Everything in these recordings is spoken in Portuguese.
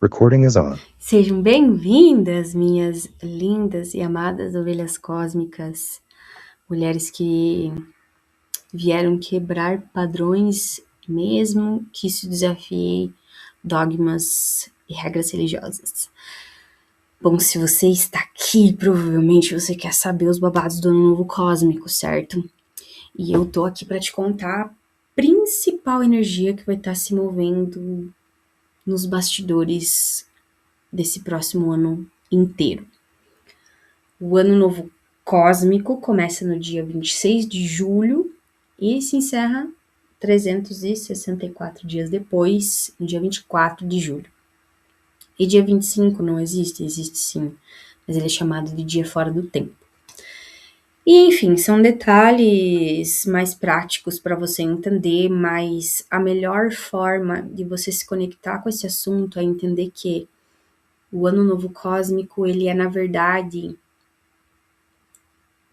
Recording is on. Sejam bem-vindas, minhas lindas e amadas ovelhas cósmicas, mulheres que vieram quebrar padrões, mesmo que isso desafie dogmas e regras religiosas. Bom, se você está aqui, provavelmente você quer saber os babados do Ano Novo Cósmico, certo? E eu tô aqui para te contar a principal energia que vai estar se movendo nos bastidores desse próximo ano inteiro. O Ano Novo Cósmico começa no dia 26 de julho e se encerra 364 dias depois, no dia 24 de julho. E dia 25 não existe? Existe sim, mas ele é chamado de dia fora do tempo. E, enfim, são detalhes mais práticos para você entender, mas a melhor forma de você se conectar com esse assunto é entender que o Ano Novo Cósmico, ele é, na verdade,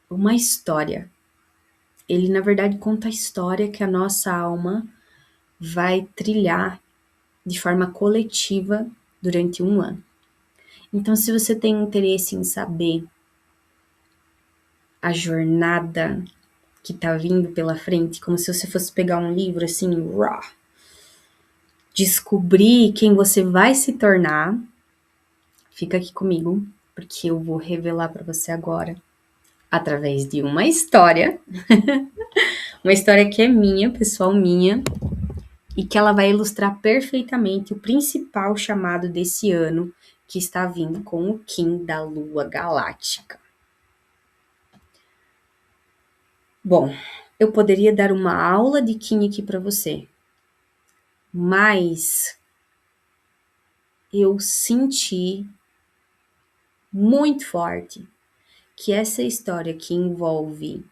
uma história. Ele, na verdade, conta a história que a nossa alma vai trilhar de forma coletiva durante um ano. Então, se você tem interesse em saber a jornada que tá vindo pela frente, como se você fosse pegar um livro assim, raw, descobrir quem você vai se tornar, fica aqui comigo, porque eu vou revelar para você agora, através de uma história que é minha, pessoal minha, e que ela vai ilustrar perfeitamente o principal chamado desse ano, que está vindo com o Kim da Lua Galáctica. Bom, eu poderia dar uma aula de Kim aqui para você, mas eu senti muito forte que essa história que envolve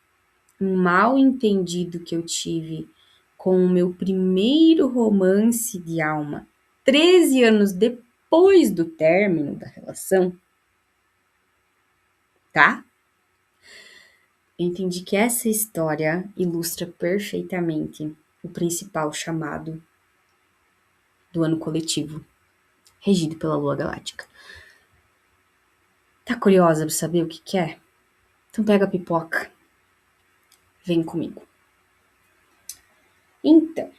um mal entendido que eu tive com o meu primeiro romance de alma, 13 anos depois do término da relação, tá? Eu entendi que essa história ilustra perfeitamente o principal chamado do ano coletivo, regido pela Lua Galáctica. Tá curiosa pra saber o que é? Então pega a pipoca, vem comigo. Então,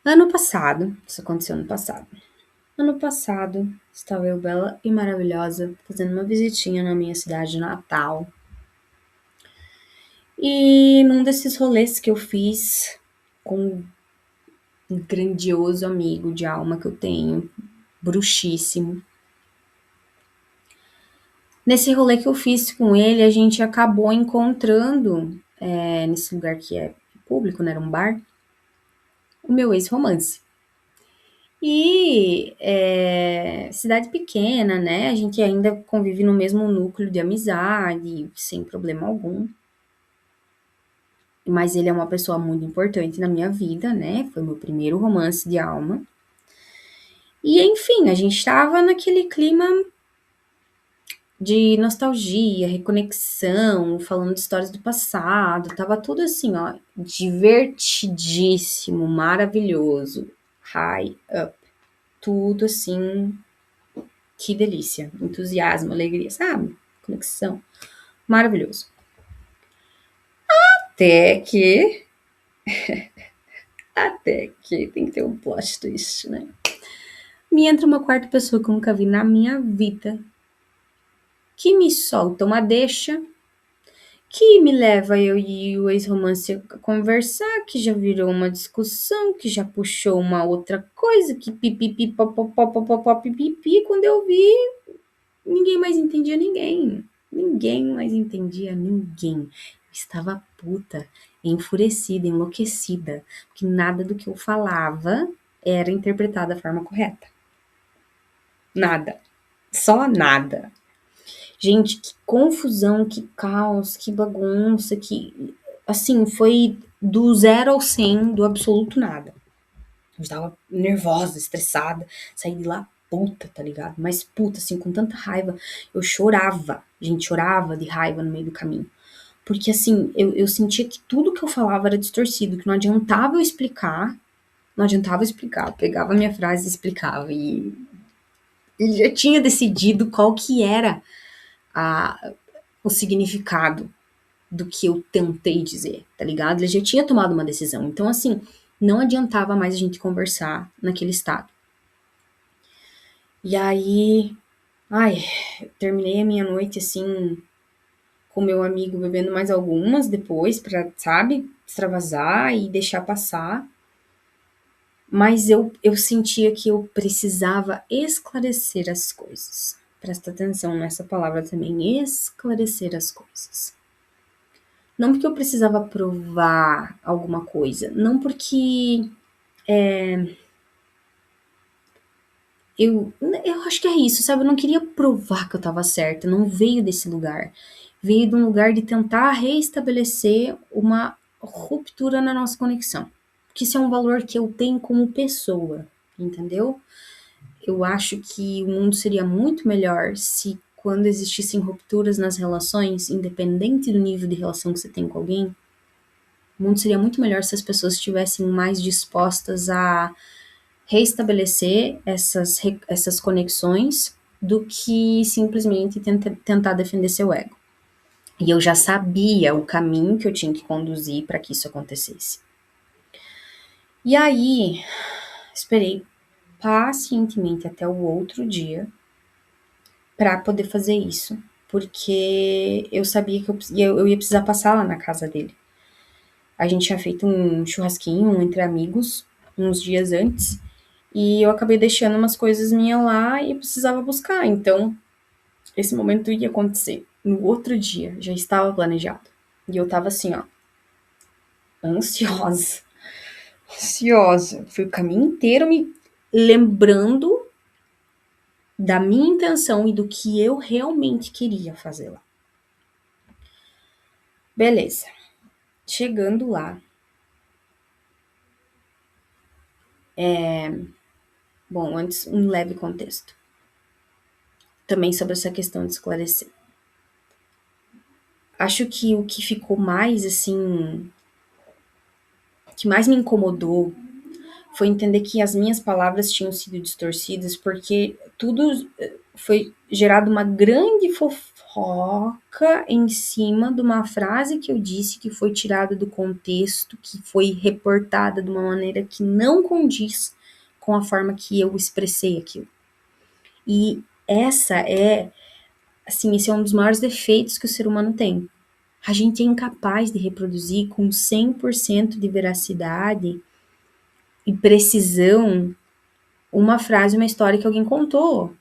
ano passado, isso aconteceu ano passado. Ano passado, estava eu bela e maravilhosa fazendo uma visitinha na minha cidade natal. E num desses rolês que eu fiz com um grandioso amigo de alma que eu tenho, bruxíssimo. Nesse rolê que eu fiz com ele, a gente acabou encontrando, nesse lugar que é público, né, era um bar, o meu ex-romance. E cidade pequena, né? A gente ainda convive no mesmo núcleo de amizade, sem problema algum. Mas ele é uma pessoa muito importante na minha vida, né? Foi meu primeiro romance de alma. E enfim, a gente estava naquele clima de nostalgia, reconexão, falando de histórias do passado, tava tudo assim, ó, divertidíssimo, maravilhoso, high up, tudo assim, que delícia, entusiasmo, alegria, sabe? Conexão, maravilhoso. Até que, até que tem que ter um plot twist, né? Me entra uma quarta pessoa que eu nunca vi na minha vida, que me solta uma deixa, que me leva eu e o ex-romance a conversar, que já virou uma discussão, que já puxou uma outra coisa, que pipipi, popopó, pipipi, quando eu vi, ninguém mais entendia ninguém. Ninguém mais entendia ninguém. Estava puta, enfurecida, enlouquecida, porque nada do que eu falava era interpretado da forma correta. Nada. Só nada. Gente, que confusão, que caos, que bagunça, que. Assim, foi do 0 ao 100, do absoluto nada. Eu estava nervosa, estressada, saí de lá puta, tá ligado? Mas puta, assim, com tanta raiva. Eu chorava, gente, chorava de raiva no meio do caminho. Porque, assim, eu sentia que tudo que eu falava era distorcido, que não adiantava eu explicar, Não adiantava explicar, eu pegava a minha frase e explicava. E ele já tinha decidido qual que era o significado do que eu tentei dizer, tá ligado? Ele já tinha tomado uma decisão. Então, assim, não adiantava mais a gente conversar naquele estado. E aí, ai, terminei a minha noite, assim, com meu amigo bebendo mais algumas depois, pra, sabe, extravasar e deixar passar. Mas eu sentia que eu precisava esclarecer as coisas. Presta atenção nessa palavra também, esclarecer as coisas. Não porque eu precisava provar alguma coisa, não porque eu acho que é isso, sabe? Eu não queria provar que eu tava certa, não veio desse lugar. Veio de um lugar de tentar reestabelecer uma ruptura na nossa conexão. Porque isso é um valor que eu tenho como pessoa, entendeu? Eu acho que o mundo seria muito melhor se, quando existissem rupturas nas relações, independente do nível de relação que você tem com alguém, o mundo seria muito melhor se as pessoas estivessem mais dispostas a reestabelecer essas conexões do que simplesmente tentar defender seu ego. E eu já sabia o caminho que eu tinha que conduzir para que isso acontecesse. E aí, esperei pacientemente até o outro dia para poder fazer isso, porque eu sabia que eu ia precisar passar lá na casa dele. A gente tinha feito um churrasquinho entre amigos uns dias antes, e eu acabei deixando umas coisas minhas lá e precisava buscar. Então, esse momento ia acontecer no outro dia, já estava planejado. E eu tava assim, ó, ansiosa, ansiosa. Fui o caminho inteiro me lembrando da minha intenção e do que eu realmente queria fazer lá. Beleza. Chegando lá, bom, antes um leve contexto. Também sobre essa questão de esclarecer. Acho que o que ficou mais, assim, que mais me incomodou foi entender que as minhas palavras tinham sido distorcidas, porque tudo foi gerado uma grande fofoca em cima de uma frase que eu disse que foi tirada do contexto, que foi reportada de uma maneira que não condiz com a forma que eu expressei aquilo. E esse é um dos maiores defeitos que o ser humano tem. A gente é incapaz de reproduzir com 100% de veracidade e precisão uma frase, uma história que alguém contou.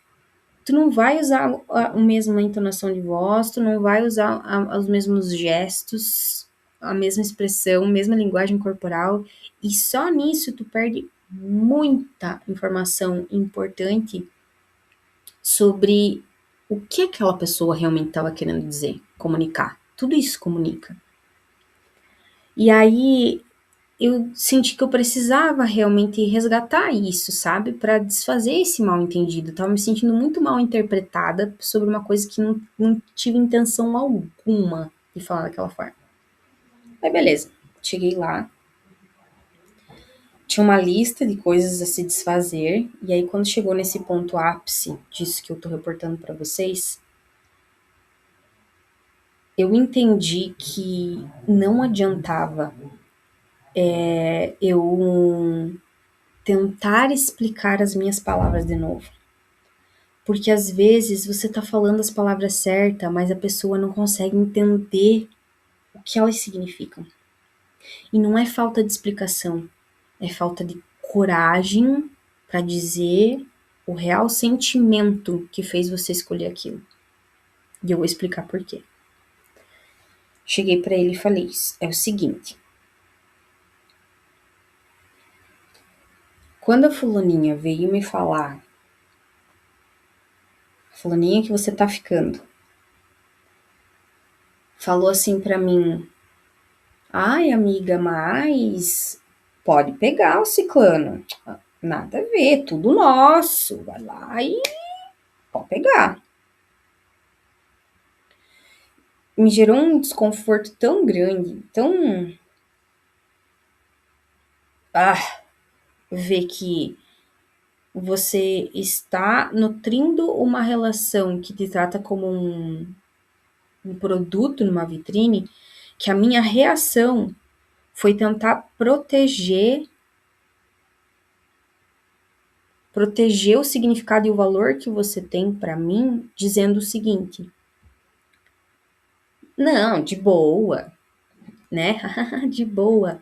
Tu não vai usar a mesma entonação de voz, tu não vai usar os mesmos gestos, a mesma expressão, a mesma linguagem corporal, e só nisso tu perde muita informação importante sobre o que aquela pessoa realmente estava querendo dizer, comunicar. Tudo isso comunica. E aí eu senti que eu precisava realmente resgatar isso, sabe? Para desfazer esse mal entendido. Eu tava me sentindo muito mal interpretada sobre uma coisa que não tive intenção alguma de falar daquela forma. Aí beleza, cheguei lá, tinha uma lista de coisas a se desfazer, e aí quando chegou nesse ponto ápice disso que eu tô reportando para vocês, eu entendi que não adiantava eu tentar explicar as minhas palavras de novo. Porque às vezes você tá falando as palavras certas, mas a pessoa não consegue entender o que elas significam. E não é falta de explicação, é falta de coragem para dizer o real sentimento que fez você escolher aquilo. E eu vou explicar por quê. Cheguei para ele e falei: é o seguinte. Quando a fulaninha veio me falar, fulaninha que você tá ficando, falou assim pra mim: ai, amiga, mas pode pegar o ciclano. Nada a ver, tudo nosso. Vai lá e pode pegar. Me gerou um desconforto tão grande, tão. Ah! ver que você está nutrindo uma relação que te trata como um produto numa vitrine, que a minha reação foi tentar proteger o significado e o valor que você tem para mim, dizendo o seguinte: não, de boa, né? De boa.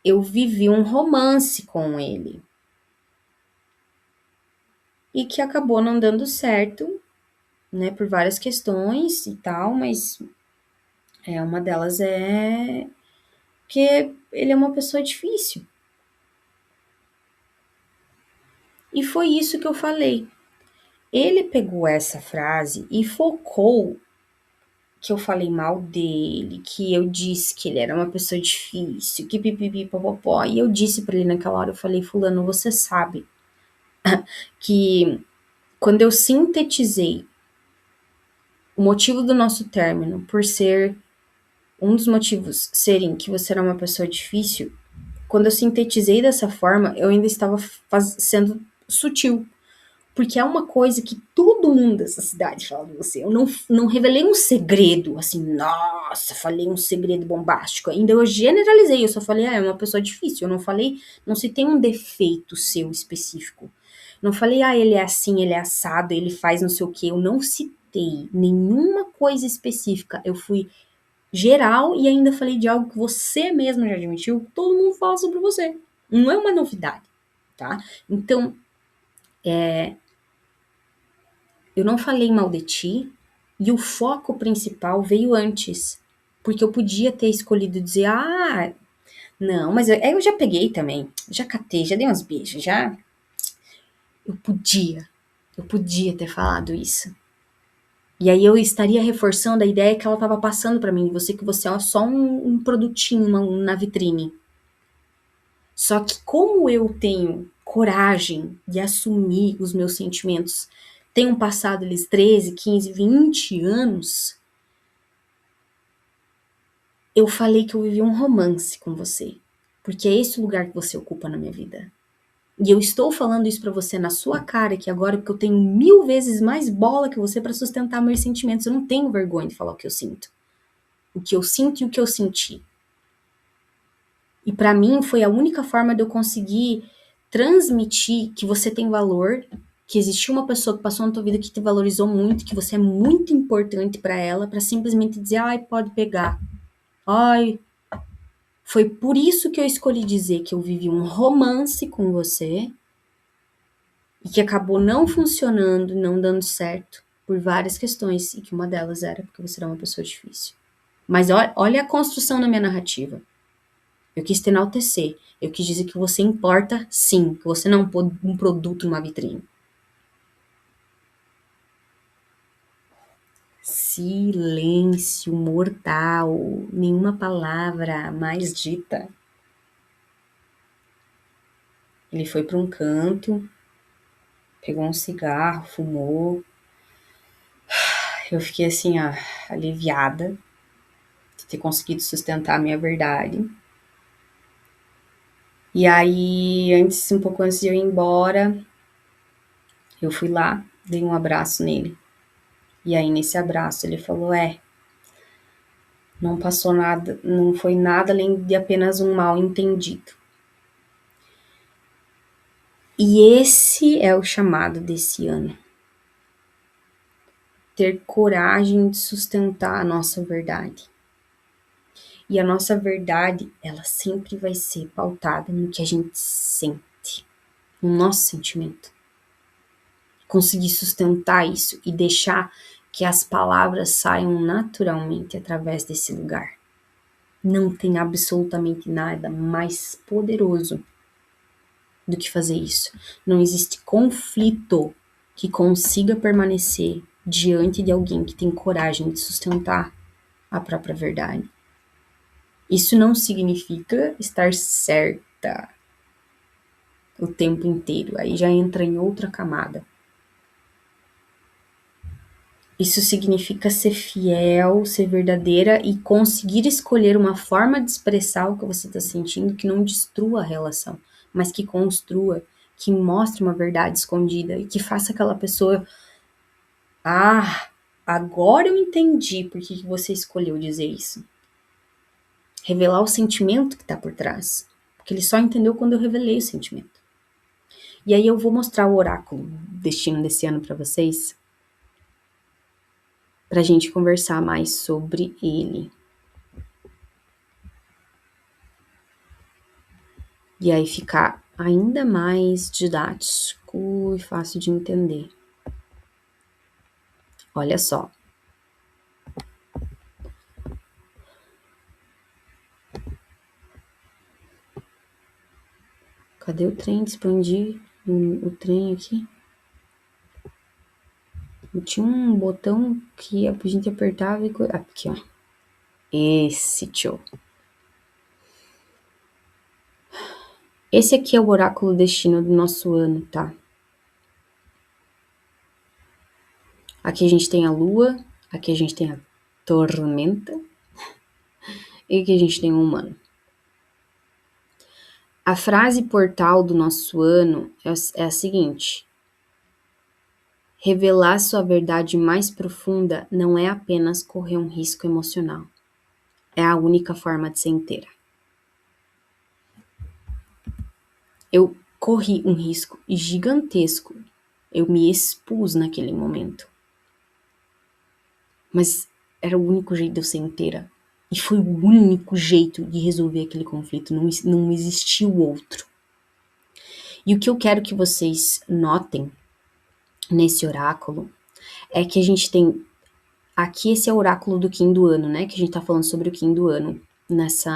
Eu vivi um romance com ele e que acabou não dando certo, né, por várias questões e tal, mas uma delas é que ele é uma pessoa difícil. E foi isso que eu falei. Ele pegou essa frase e focou que eu falei mal dele, que eu disse que ele era uma pessoa difícil, que pipipi popopó. E eu disse pra ele naquela hora, eu falei, fulano, você sabe que quando eu sintetizei o motivo do nosso término por ser um dos motivos serem que você era uma pessoa difícil, quando eu sintetizei dessa forma, eu ainda estava sendo sutil. Porque é uma coisa que todo mundo dessa cidade fala de você. Eu não revelei um segredo, assim, nossa, falei um segredo bombástico. Ainda eu generalizei, eu só falei, é uma pessoa difícil. Eu não falei, não citei um defeito seu específico. Não falei, ele é assim, ele é assado, ele faz não sei o quê. Eu não citei nenhuma coisa específica. Eu fui geral e ainda falei de algo que você mesmo já admitiu, que todo mundo fala sobre você. Não é uma novidade, tá? Então, eu não falei mal de ti e o foco principal veio antes. Porque eu podia ter escolhido dizer, não, mas eu já peguei também, já catei, já dei uns beijos, já. Eu podia ter falado isso. E aí eu estaria reforçando a ideia que ela estava passando para mim, que você é só um produtinho na vitrine. Só que como eu tenho coragem de assumir os meus sentimentos, tenham passado eles 13, 15, 20 anos, eu falei que eu vivi um romance com você, porque é esse o lugar que você ocupa na minha vida. E eu estou falando isso pra você na sua cara que agora, porque eu tenho 1000 vezes mais bola que você pra sustentar meus sentimentos. Eu não tenho vergonha de falar o que eu sinto. O que eu sinto e o que eu senti. E pra mim foi a única forma de eu conseguir transmitir que você tem valor, que existiu uma pessoa que passou na tua vida que te valorizou muito, que você é muito importante pra ela, pra simplesmente dizer, pode pegar. Foi por isso que eu escolhi dizer que eu vivi um romance com você e que acabou não funcionando, não dando certo por várias questões e que uma delas era porque você era uma pessoa difícil. Mas olha a construção na minha narrativa. Eu quis te enaltecer. Eu quis dizer que você importa sim, que você não é um produto numa vitrine. Silêncio mortal. Nenhuma palavra mais dita. Ele foi para um canto, pegou um cigarro, fumou. Eu fiquei assim, aliviada de ter conseguido sustentar a minha verdade. E aí, um pouco antes de eu ir embora, eu fui lá, dei um abraço nele. E aí, nesse abraço, ele falou, não passou nada, não foi nada além de apenas um mal entendido. E esse é o chamado desse ano. Ter coragem de sustentar a nossa verdade. E a nossa verdade, ela sempre vai ser pautada no que a gente sente, no nosso sentimento. Conseguir sustentar isso e deixar que as palavras saiam naturalmente através desse lugar. Não tem absolutamente nada mais poderoso do que fazer isso. Não existe conflito que consiga permanecer diante de alguém que tem coragem de sustentar a própria verdade. Isso não significa estar certa o tempo inteiro. Aí já entra em outra camada. Isso significa ser fiel, ser verdadeira e conseguir escolher uma forma de expressar o que você está sentindo que não destrua a relação, mas que construa, que mostre uma verdade escondida e que faça aquela pessoa, agora eu entendi por que você escolheu dizer isso. Revelar o sentimento que está por trás, porque ele só entendeu quando eu revelei o sentimento. E aí eu vou mostrar o oráculo destino desse ano para vocês, pra gente conversar mais sobre ele. E aí ficar ainda mais didático e fácil de entender. Olha só. Cadê o trem? Expandi o trem aqui. Tinha um botão que a gente apertava e... Aqui, ó. Esse, tio. Esse aqui é o oráculo destino do nosso ano, tá? Aqui a gente tem a lua, aqui a gente tem a tormenta e aqui a gente tem o humano. A frase portal do nosso ano é a seguinte: revelar sua verdade mais profunda não é apenas correr um risco emocional. É a única forma de ser inteira. Eu corri um risco gigantesco. Eu me expus naquele momento. Mas era o único jeito de eu ser inteira. E foi o único jeito de resolver aquele conflito. Não existiu outro. E o que eu quero que vocês notem nesse oráculo é que a gente tem... Aqui esse é o oráculo do Kim do ano, né? Que a gente tá falando sobre o Kim do ano nesse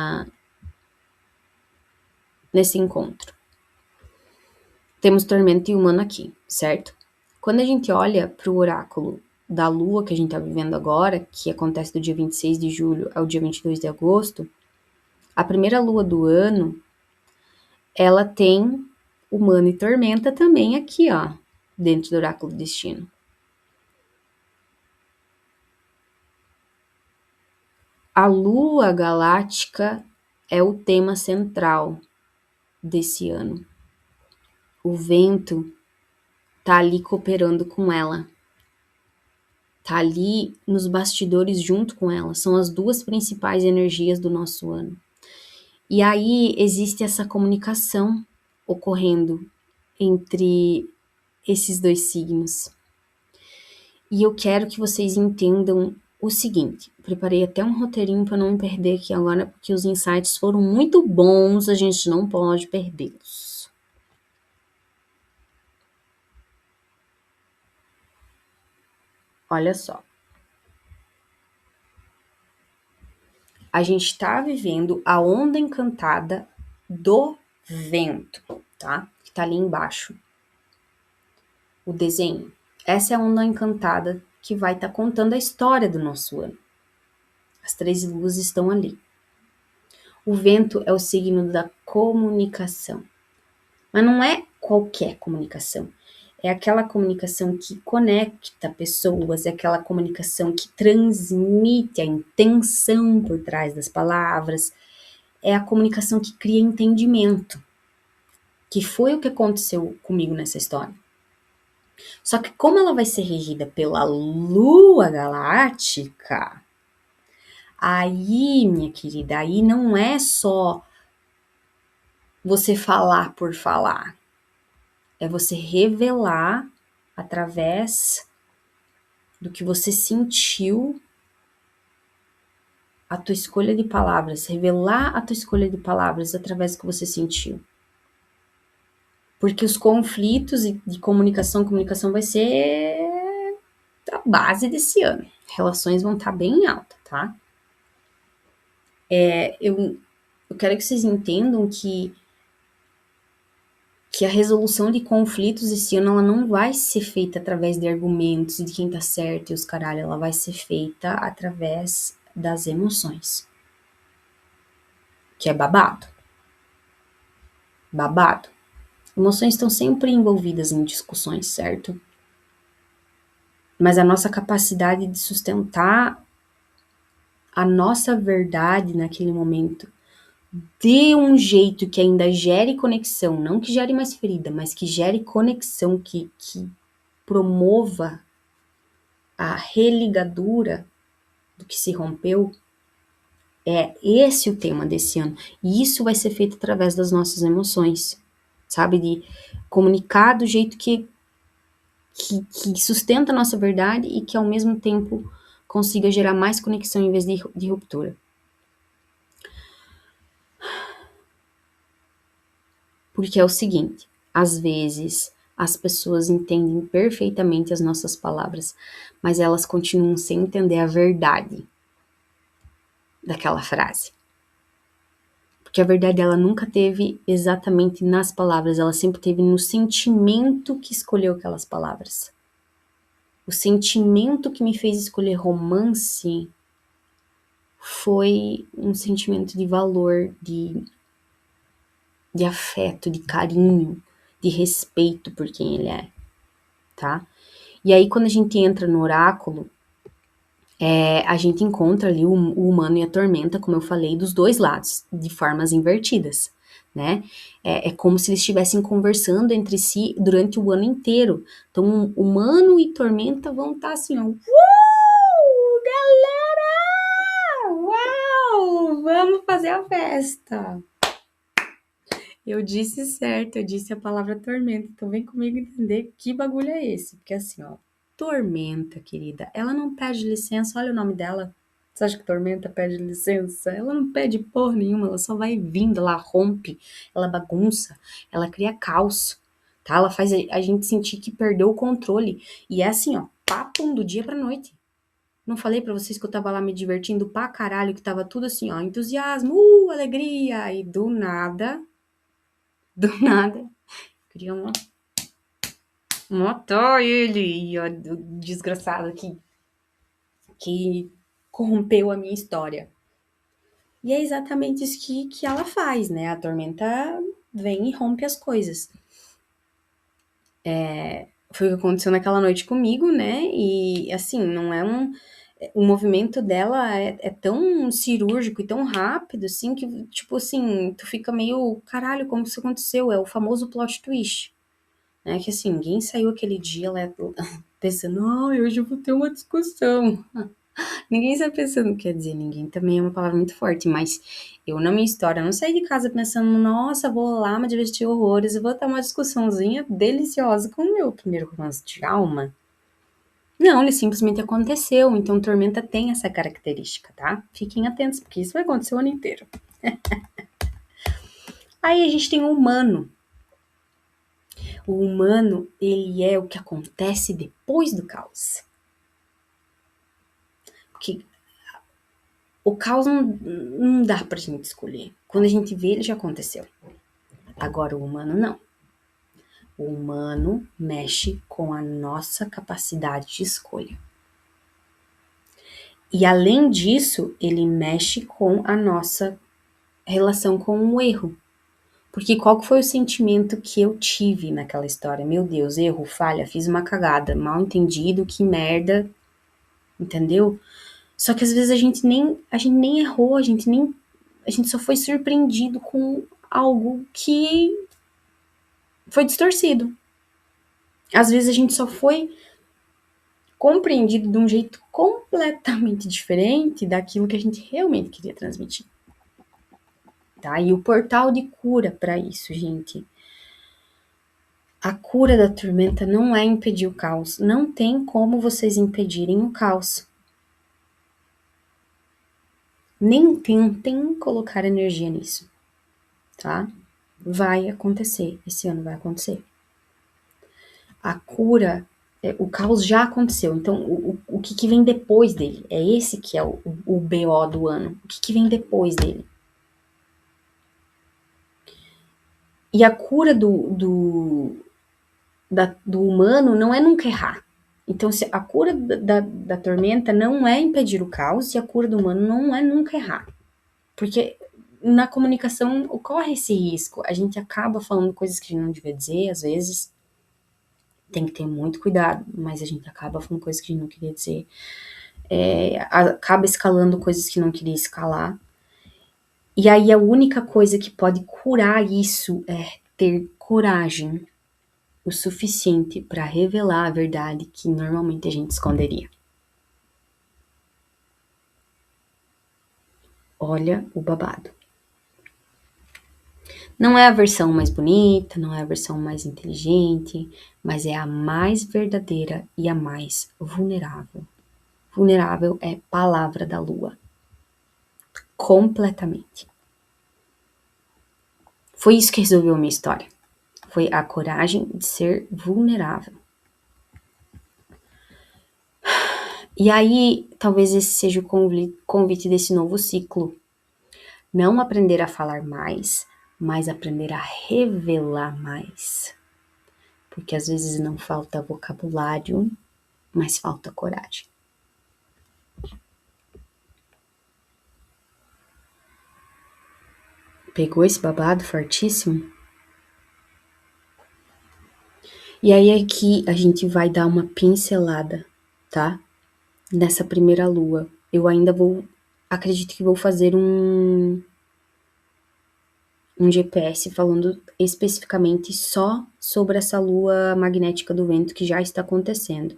encontro. Temos tormenta e humano aqui, certo? Quando a gente olha pro oráculo da lua que a gente tá vivendo agora, que acontece do dia 26 de julho ao dia 22 de agosto, a primeira lua do ano, ela tem humano e tormenta também aqui, ó, dentro do oráculo do destino. A lua galáctica é o tema central desse ano. O vento tá ali cooperando com ela. Tá ali nos bastidores junto com ela. São as duas principais energias do nosso ano. E aí existe essa comunicação ocorrendo entre esses dois signos. E eu quero que vocês entendam o seguinte, preparei até um roteirinho para não me perder aqui agora, porque os insights foram muito bons, a gente não pode perdê-los. Olha só. A gente está vivendo a onda encantada do vento, tá? Que tá ali embaixo. O desenho. Essa é a onda encantada que vai estar contando a história do nosso ano. As 13 luas estão ali. O vento é o signo da comunicação. Mas não é qualquer comunicação. É aquela comunicação que conecta pessoas, é aquela comunicação que transmite a intenção por trás das palavras, é a comunicação que cria entendimento, que foi o que aconteceu comigo nessa história. Só que como ela vai ser regida pela lua galáctica, aí, minha querida, aí não é só você falar por falar. É você revelar através do que você sentiu a tua escolha de palavras, revelar a tua escolha de palavras através do que você sentiu. Porque os conflitos de comunicação vai ser a base desse ano. Relações vão estar bem alta, tá? Eu quero que vocês entendam que a resolução de conflitos esse ano ela não vai ser feita através de argumentos de quem tá certo e os caralho, ela vai ser feita através das emoções. Que é babado. Babado. Emoções estão sempre envolvidas em discussões, certo? Mas a nossa capacidade de sustentar a nossa verdade naquele momento de um jeito que ainda gere conexão, não que gere mais ferida, mas que gere conexão, que promova a religadura do que se rompeu, é esse o tema desse ano. E isso vai ser feito através das nossas emoções, sabe? De comunicar do jeito que sustenta a nossa verdade e que ao mesmo tempo consiga gerar mais conexão em vez de ruptura. Porque é o seguinte, às vezes as pessoas entendem perfeitamente as nossas palavras, mas elas continuam sem entender a verdade daquela frase. Porque a verdade ela nunca teve exatamente nas palavras, ela sempre teve no sentimento que escolheu aquelas palavras. O sentimento que me fez escolher romance foi um sentimento de valor, de afeto, de carinho, de respeito por quem ele é, tá? E aí quando a gente entra no oráculo, a gente encontra ali o humano e a tormenta, como eu falei, dos dois lados, de formas invertidas, né? É como se eles estivessem conversando entre si durante o ano inteiro. Então, humano e tormenta vão estar assim, ó. Galera! Uau! Vamos fazer a festa! Eu disse certo, eu disse a palavra tormenta. Então, vem comigo entender que bagulho é esse. Porque assim, ó, tormenta, querida, ela não pede licença, olha o nome dela. Você acha que tormenta pede licença? Ela não pede porra nenhuma, ela só vai vindo, ela rompe, ela bagunça, ela cria caos, tá? Ela faz a gente sentir que perdeu o controle. E é assim, ó, papum do dia pra noite. Não falei pra vocês que eu tava lá me divertindo pra caralho, que tava tudo assim, ó, entusiasmo, alegria, e do nada, queria matar ele, e ó, o desgraçado que corrompeu a minha história. E é exatamente isso que ela faz, né? A tormenta vem e rompe as coisas. Foi o que aconteceu naquela noite comigo, né? E assim, não é um. O movimento dela é tão cirúrgico e tão rápido, assim, que, tipo assim, tu fica meio, caralho, como isso aconteceu? É o famoso plot twist, né? Que assim, ninguém saiu aquele dia lá pensando, hoje eu vou ter uma discussão. Ninguém está pensando, quer dizer, ninguém também é uma palavra muito forte, mas eu na minha história não saí de casa pensando, nossa, vou lá me divertir horrores e vou ter uma discussãozinha deliciosa com o meu primeiro romance de alma. Não, ele simplesmente aconteceu, então Tormenta tem essa característica, tá? Fiquem atentos, porque isso vai acontecer o ano inteiro. Aí a gente tem o humano. O humano, ele é o que acontece depois do caos. Porque o caos não dá pra gente escolher. Quando a gente vê, ele já aconteceu. Agora, o humano não. O humano mexe com a nossa capacidade de escolha. E além disso, ele mexe com a nossa relação com o erro. Porque qual que foi o sentimento que eu tive naquela história? Meu Deus, erro, falha, fiz uma cagada, mal entendido, que merda, entendeu? Só que às vezes a gente nem errou, a gente só foi surpreendido com algo que foi distorcido. Às vezes a gente só foi compreendido de um jeito completamente diferente daquilo que a gente realmente queria transmitir. Tá? E o portal de cura para isso, gente. A cura da tormenta não é impedir o caos. Não tem como vocês impedirem o caos. Nem tentem colocar energia nisso, tá? Vai acontecer. Esse ano vai acontecer. A cura, o caos já aconteceu. Então, o que vem depois dele? É esse que é o BO do ano. O que vem depois dele? E a cura do humano não é nunca errar. Então, se a cura da tormenta não é impedir o caos, e a cura do humano não é nunca errar. Porque na comunicação ocorre esse risco. A gente acaba falando coisas que a gente não devia dizer, às vezes. Tem que ter muito cuidado, mas a gente acaba falando coisas que a gente não queria dizer. Acaba escalando coisas que não queria escalar. E aí a única coisa que pode curar isso é ter coragem o suficiente para revelar a verdade que normalmente a gente esconderia. Olha o babado. Não é a versão mais bonita, não é a versão mais inteligente, mas é a mais verdadeira e a mais vulnerável. Vulnerável é palavra da lua. Completamente. Foi isso que resolveu a minha história. Foi a coragem de ser vulnerável. E aí, talvez esse seja o convite desse novo ciclo. Não aprender a falar mais, mas aprender a revelar mais. Porque às vezes não falta vocabulário, mas falta coragem. Pegou esse babado fortíssimo? E aí aqui a gente vai dar uma pincelada, tá? Nessa primeira lua. Eu ainda acredito que vou fazer um GPS falando especificamente só sobre essa lua magnética do vento que já está acontecendo.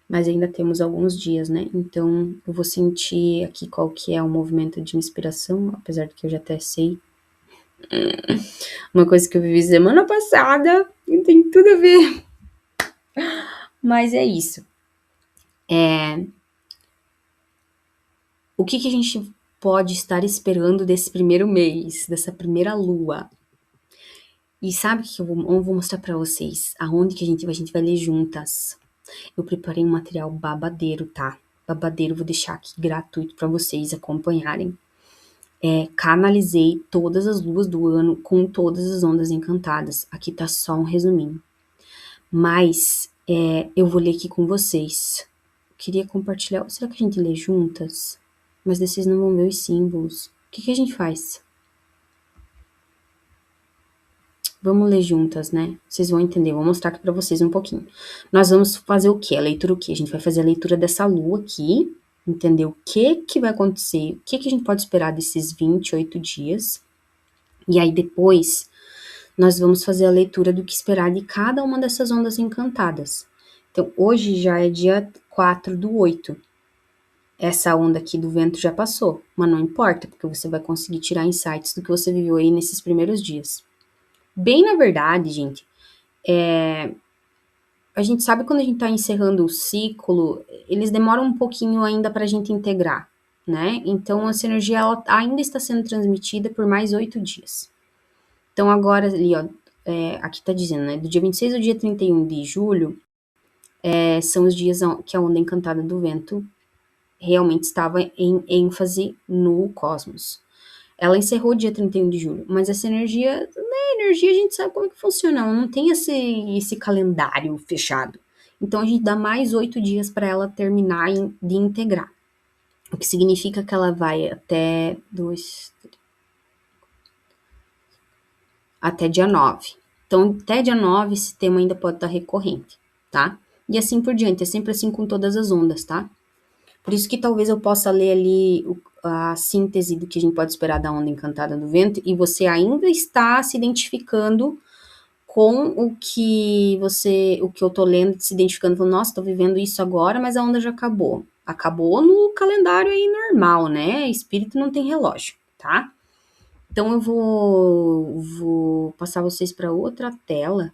Mas ainda temos alguns dias, né? Então eu vou sentir aqui qual que é o movimento de inspiração, apesar de que eu já até sei. Uma coisa que eu vivi semana passada e tem tudo a ver. Mas é isso. O que a gente pode estar esperando desse primeiro mês, dessa primeira lua? E sabe o que eu vou mostrar pra vocês? Aonde que a gente vai ler juntas. Eu preparei um material babadeiro, tá? Babadeiro, vou deixar aqui gratuito pra vocês acompanharem. Canalizei todas as luas do ano com todas as ondas encantadas. Aqui tá só um resuminho. Mas eu vou ler aqui com vocês. Queria compartilhar. Será que a gente lê juntas? Mas daí vocês não vão ver os símbolos. O que a gente faz? Vamos ler juntas, né? Vocês vão entender. Vou mostrar aqui pra vocês um pouquinho. Nós vamos fazer o quê? A leitura o quê? A gente vai fazer a leitura dessa lua aqui. Entender o que vai acontecer. O que a gente pode esperar desses 28 dias. E aí depois nós vamos fazer a leitura do que esperar de cada uma dessas ondas encantadas. Então, hoje já é dia 4/8. Essa onda aqui do vento já passou, mas não importa, porque você vai conseguir tirar insights do que você viveu aí nesses primeiros dias. Bem na verdade, gente, a gente sabe quando a gente tá encerrando o ciclo, eles demoram um pouquinho ainda pra gente integrar, né? Então, essa energia ela ainda está sendo transmitida por mais 8 dias. Então, agora ali, ó, aqui tá dizendo, né? Do dia 26 ao dia 31 de julho, são os dias que a onda encantada do vento realmente estava em ênfase no cosmos. Ela encerrou dia 31 de julho, mas essa energia, né, energia a gente sabe como é que funciona, ela não tem esse calendário fechado. Então a gente dá mais 8 dias para ela terminar de integrar. O que significa que ela vai até dia 9. Então, até dia 9, esse tema ainda pode estar recorrente, tá? E assim por diante, é sempre assim com todas as ondas, tá? Por isso que talvez eu possa ler ali a síntese do que a gente pode esperar da onda encantada do vento e você ainda está se identificando com o que eu tô lendo, se identificando, falando, nossa, tô vivendo isso agora, mas a onda já acabou. Acabou no calendário aí normal, né? Espírito não tem relógio, tá? Então eu vou passar vocês para outra tela.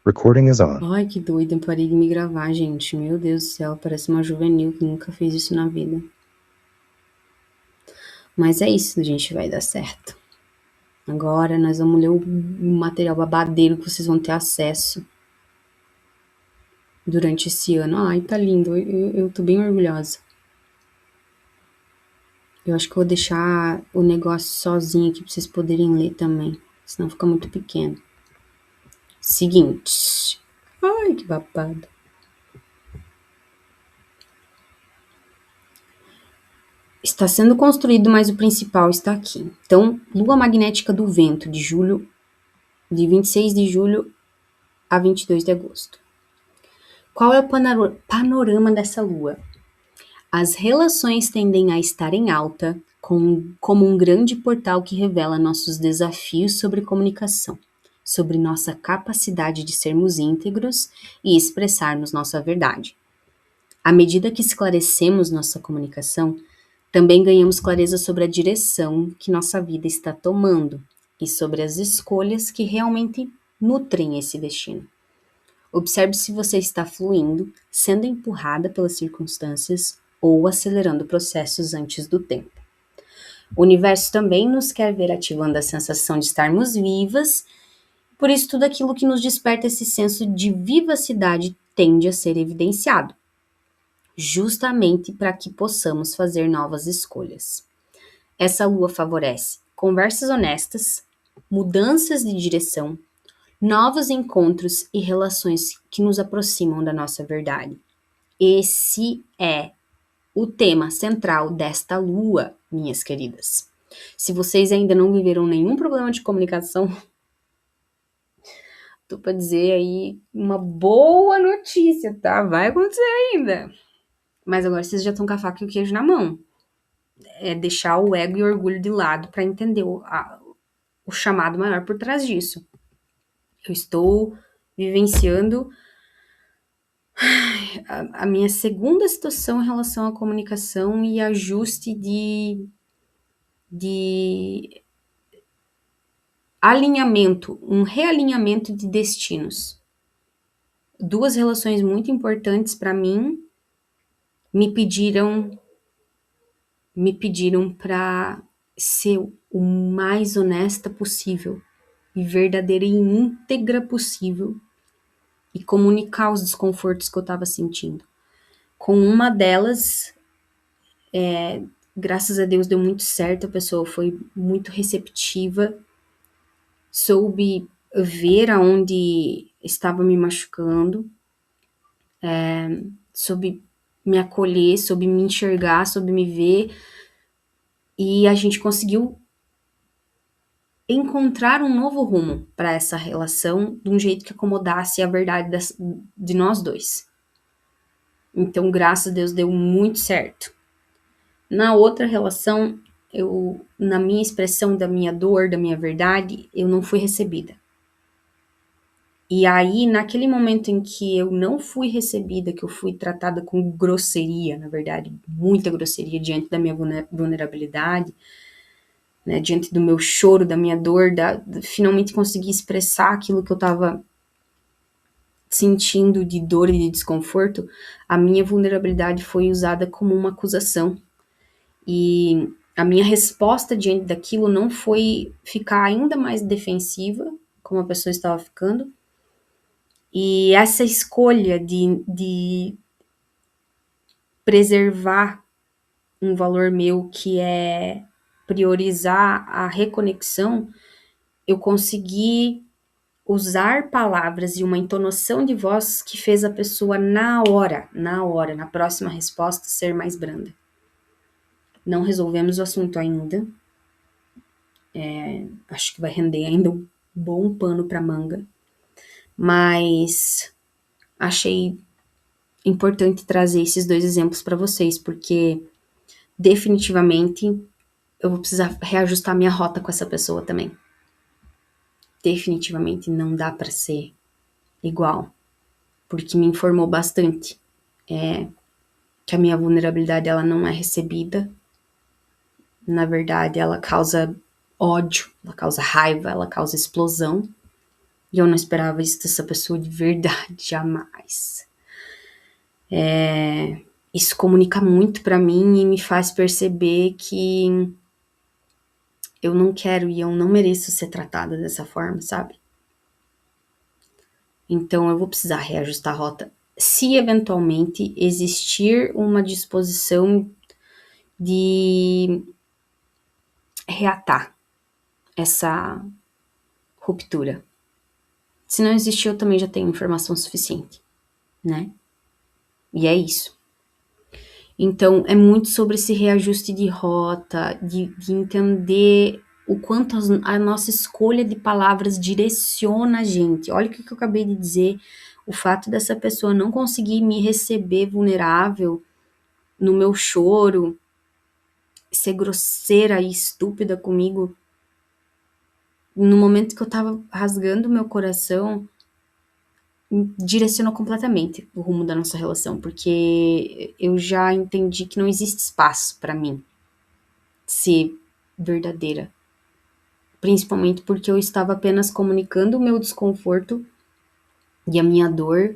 Recording is on. Ai, que doida, eu parei de me gravar, gente. Meu Deus do céu, parece uma juvenil que nunca fez isso na vida. Mas é isso, gente, vai dar certo. Agora nós vamos ler o material babadeiro que vocês vão ter acesso durante esse ano. Ai, tá lindo, eu tô bem orgulhosa. Eu acho que eu vou deixar o negócio sozinho aqui pra vocês poderem ler também, senão fica muito pequeno. Seguinte. Ai, que babado. Está sendo construído, mas o principal está aqui. Então, lua magnética do vento de 26 de julho a 22 de agosto. Qual é o panorama dessa lua? As relações tendem a estar em alta, como um grande portal que revela nossos desafios sobre comunicação, sobre nossa capacidade de sermos íntegros e expressarmos nossa verdade. À medida que esclarecemos nossa comunicação, também ganhamos clareza sobre a direção que nossa vida está tomando e sobre as escolhas que realmente nutrem esse destino. Observe se você está fluindo, sendo empurrada pelas circunstâncias ou acelerando processos antes do tempo. O universo também nos quer ver ativando a sensação de estarmos vivas, por isso tudo aquilo que nos desperta esse senso de vivacidade tende a ser evidenciado, justamente para que possamos fazer novas escolhas. Essa lua favorece conversas honestas, mudanças de direção, novos encontros e relações que nos aproximam da nossa verdade. Esse é o tema central desta lua, minhas queridas. Se vocês ainda não viveram nenhum problema de comunicação, tô para dizer aí uma boa notícia, tá? Vai acontecer ainda. Mas agora vocês já estão com a faca e o queijo na mão. É deixar o ego e o orgulho de lado para entender o chamado maior por trás disso. Eu estou vivenciando a minha segunda situação em relação à comunicação e ajuste de alinhamento, um realinhamento de destinos. Duas relações muito importantes para mim me pediram para ser o mais honesta possível e verdadeira e íntegra possível e comunicar os desconfortos que eu estava sentindo. Com uma delas, graças a Deus deu muito certo, a pessoa foi muito receptiva, soube ver aonde estava me machucando, soube me acolher, soube me enxergar, soube me ver, e a gente conseguiu encontrar um novo rumo para essa relação de um jeito que acomodasse a verdade de nós dois. Então, graças a Deus, deu muito certo. Na outra relação, na minha expressão da minha dor, da minha verdade, eu não fui recebida. E aí, naquele momento em que eu não fui recebida, que eu fui tratada com grosseria, na verdade, muita grosseria diante da minha vulnerabilidade, né, diante do meu choro, da minha dor, finalmente conseguir expressar aquilo que eu estava sentindo de dor e de desconforto, a minha vulnerabilidade foi usada como uma acusação. E a minha resposta diante daquilo não foi ficar ainda mais defensiva, como a pessoa estava ficando. E essa escolha de preservar um valor meu, que é priorizar a reconexão, eu consegui usar palavras e uma entonação de voz que fez a pessoa na próxima resposta, ser mais branda. Não resolvemos o assunto ainda. Acho que vai render ainda um bom pano para manga. Mas achei importante trazer esses dois exemplos para vocês, porque definitivamente eu vou precisar reajustar minha rota com essa pessoa também. Definitivamente não dá para ser igual, porque me informou bastante que a minha vulnerabilidade ela não é recebida. Na verdade, ela causa ódio, ela causa raiva, ela causa explosão. E eu não esperava isso dessa pessoa de verdade, jamais. Isso comunica muito pra mim e me faz perceber que eu não quero e eu não mereço ser tratada dessa forma, sabe? Então eu vou precisar reajustar a rota. Se eventualmente existir uma disposição de reatar essa ruptura. Se não existir, eu também já tenho informação suficiente, né? E é isso. Então, é muito sobre esse reajuste de rota, de entender o quanto a nossa escolha de palavras direciona a gente. Olha o que eu acabei de dizer. O fato dessa pessoa não conseguir me receber vulnerável no meu choro, ser grosseira e estúpida comigo no momento que eu tava rasgando meu coração, direcionou completamente o rumo da nossa relação, porque eu já entendi que não existe espaço pra mim ser verdadeira, principalmente porque eu estava apenas comunicando o meu desconforto e a minha dor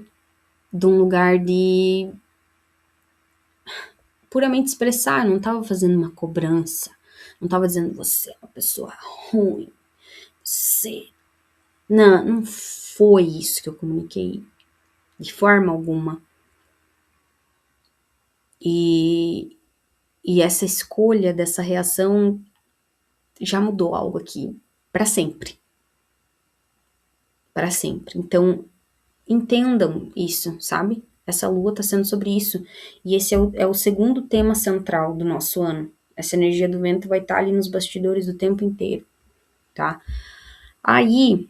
de um lugar de puramente expressar, não estava fazendo uma cobrança, não estava dizendo você é uma pessoa ruim, você. Não, não foi isso que eu comuniquei de forma alguma. E, e essa escolha dessa reação já mudou algo aqui para sempre, para sempre. Então, entendam isso, sabe? Essa lua tá sendo sobre isso. E esse é o segundo tema central do nosso ano. Essa energia do vento vai estar ali nos bastidores o tempo inteiro, tá? Aí,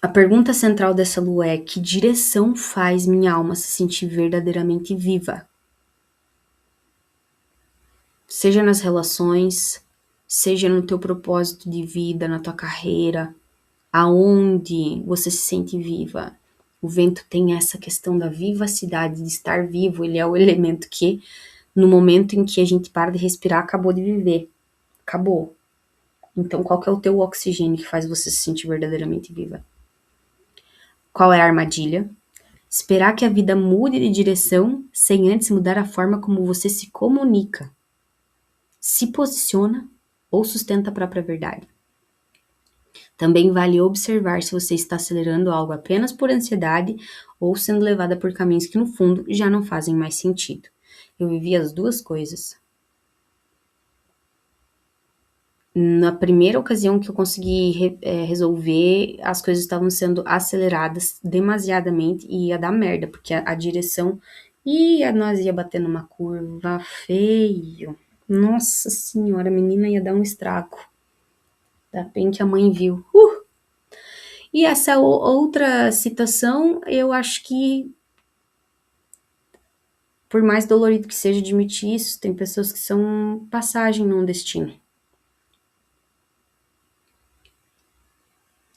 a pergunta central dessa lua é: que direção faz minha alma se sentir verdadeiramente viva? Seja nas relações, seja no teu propósito de vida, na tua carreira, aonde você se sente viva. O vento tem essa questão da vivacidade, de estar vivo, ele é o elemento que, no momento em que a gente para de respirar, acabou de viver. Acabou. Então, qual que é o teu oxigênio que faz você se sentir verdadeiramente viva? Qual é a armadilha? Esperar que a vida mude de direção sem antes mudar a forma como você se comunica, se posiciona ou sustenta a própria verdade. Também vale observar se você está acelerando algo apenas por ansiedade ou sendo levada por caminhos que, no fundo, já não fazem mais sentido. Eu vivi as duas coisas. Na primeira ocasião que eu consegui resolver, as coisas estavam sendo aceleradas demasiadamente e ia dar merda, porque a direção nós ia bater numa curva feio. Nossa senhora, a menina ia dar um estrago. Ainda bem que a mãe viu. E essa outra citação, eu acho que, por mais dolorido que seja admitir isso, tem pessoas que são passagem num destino.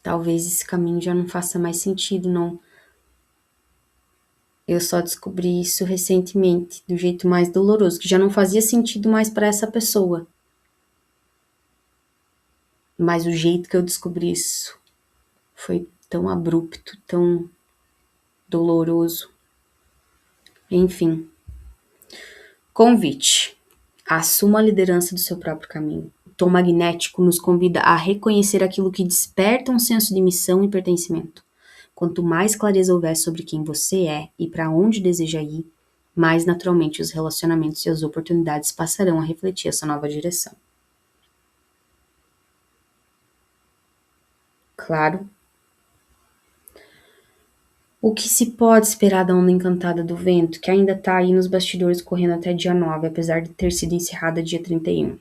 Talvez esse caminho já não faça mais sentido, não. Eu só descobri isso recentemente, do jeito mais doloroso, que já não fazia sentido mais para essa pessoa. Mas o jeito que eu descobri isso foi tão abrupto, tão doloroso. Enfim. Convite. Assuma a liderança do seu próprio caminho. O tom magnético nos convida a reconhecer aquilo que desperta um senso de missão e pertencimento. Quanto mais clareza houver sobre quem você é e para onde deseja ir, mais naturalmente os relacionamentos e as oportunidades passarão a refletir essa nova direção. Claro. O que se pode esperar da onda encantada do vento, que ainda tá aí nos bastidores correndo até dia 9, apesar de ter sido encerrada dia 31?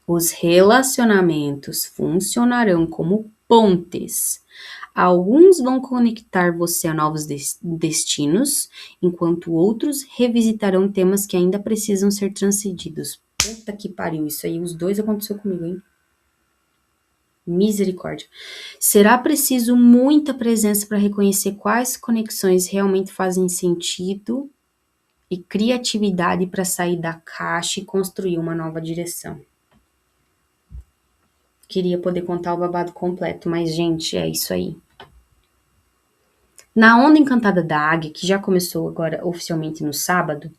Os relacionamentos funcionarão como pontes. Alguns vão conectar você a novos destinos, enquanto outros revisitarão temas que ainda precisam ser transcendidos. Puta que pariu, isso aí, os dois aconteceu comigo, hein? Misericórdia. Será preciso muita presença para reconhecer quais conexões realmente fazem sentido e criatividade para sair da caixa e construir uma nova direção. Queria poder contar o babado completo, mas, gente, é isso aí. Na Onda Encantada da Águia, que já começou agora oficialmente no sábado,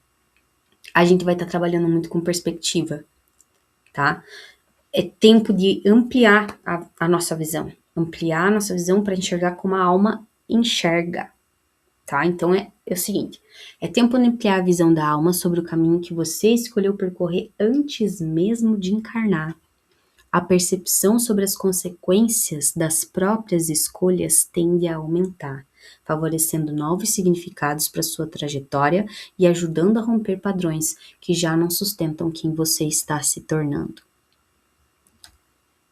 a gente vai estar trabalhando muito com perspectiva, tá? É tempo de ampliar a nossa visão. Ampliar a nossa visão para enxergar como a alma enxerga, tá? Então é o seguinte, é tempo de ampliar a visão da alma sobre o caminho que você escolheu percorrer antes mesmo de encarnar. A percepção sobre as consequências das próprias escolhas tende a aumentar, favorecendo novos significados para sua trajetória e ajudando a romper padrões que já não sustentam quem você está se tornando.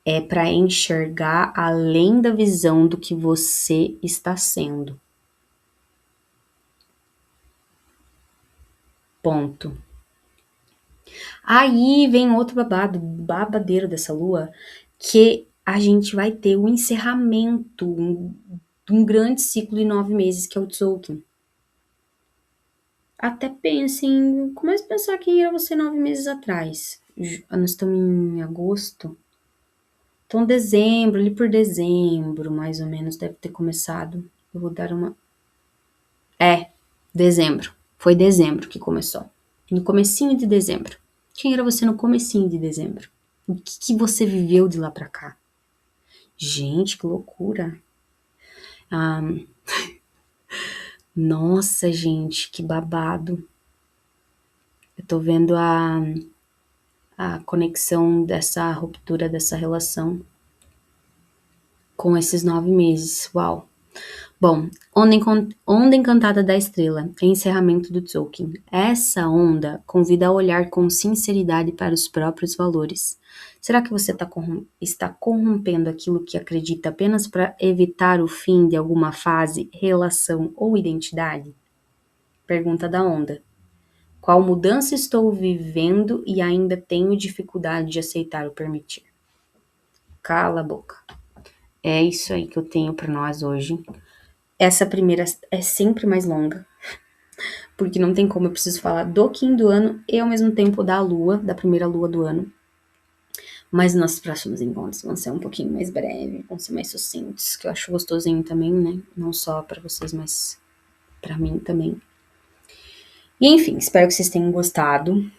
É para enxergar além da visão do que você está sendo. Ponto. Aí vem outro babadeiro dessa lua, que a gente vai ter o encerramento de um grande ciclo de 9 meses, que é o Tzolk'in. Até pensem, comece a pensar quem era você 9 meses atrás. Nós estamos em agosto. Então, dezembro, ali por dezembro, mais ou menos, deve ter começado. Eu vou dar uma... dezembro. Foi dezembro que começou. No comecinho de dezembro. Quem era você no comecinho de dezembro? O que você viveu de lá pra cá? Gente, que loucura. Ah, nossa, gente, que babado. Eu tô vendo a conexão dessa ruptura, dessa relação com esses 9 meses. Uau. Bom, onda encantada da estrela, encerramento do Tzolk'in. Essa onda convida a olhar com sinceridade para os próprios valores. Será que você está corrompendo aquilo que acredita apenas para evitar o fim de alguma fase, relação ou identidade? Pergunta da onda. Qual mudança estou vivendo e ainda tenho dificuldade de aceitar ou permitir? Cala a boca. É isso aí que eu tenho para nós hoje. Essa primeira é sempre mais longa, porque não tem como, eu preciso falar do Kim do ano e ao mesmo tempo da lua, da primeira lua do ano. Mas nossos próximos encontros vão ser um pouquinho mais breves, vão ser mais sucintos, que eu acho gostosinho também, né? Não só para vocês, mas para mim também. E enfim, espero que vocês tenham gostado,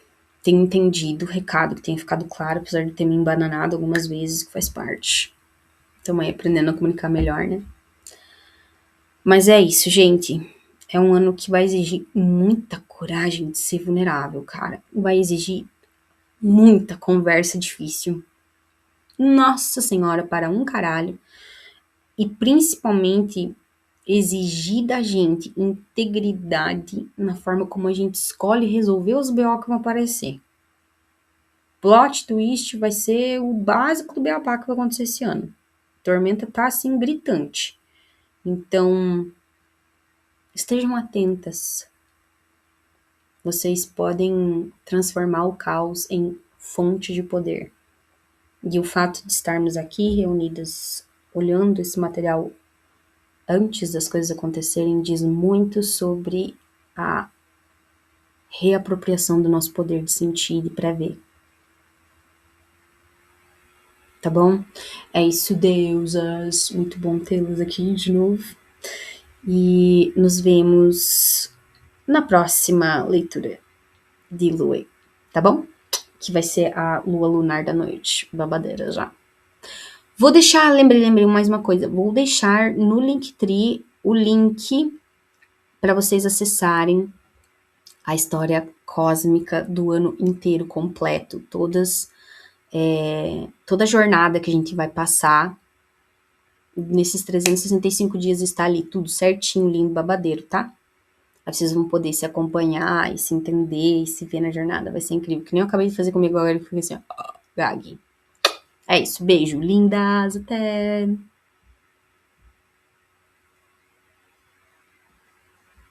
tenham entendido o recado, que tenha ficado claro, apesar de ter me embananado algumas vezes, que faz parte. Estamos aí aprendendo a comunicar melhor, né? Mas é isso, gente. É um ano que vai exigir muita coragem de ser vulnerável, cara. Vai exigir muita conversa difícil. Nossa Senhora, para um caralho. E principalmente exigir da gente integridade na forma como a gente escolhe resolver os BO que vão aparecer. Plot twist vai ser o básico do BO que vai acontecer esse ano. A tormenta tá assim gritante. Então, estejam atentas. Vocês podem transformar o caos em fonte de poder. E o fato de estarmos aqui reunidas, olhando esse material antes das coisas acontecerem, diz muito sobre a reapropriação do nosso poder de sentir e de prever. Tá bom? É isso, deusas. Muito bom tê-las aqui de novo. E nos vemos na próxima leitura de Lua, tá bom? Que vai ser a lua lunar da noite, babadeira já. Vou deixar, lembrei mais uma coisa, vou deixar no Linktree o link para vocês acessarem a história cósmica do ano inteiro completo, toda a jornada que a gente vai passar nesses 365 dias, está ali tudo certinho, lindo, babadeiro, tá? Aí vocês vão poder se acompanhar e se entender e se ver na jornada, vai ser incrível, que nem eu acabei de fazer comigo agora, que fica assim, ó, gag. É isso, beijo, lindas, até!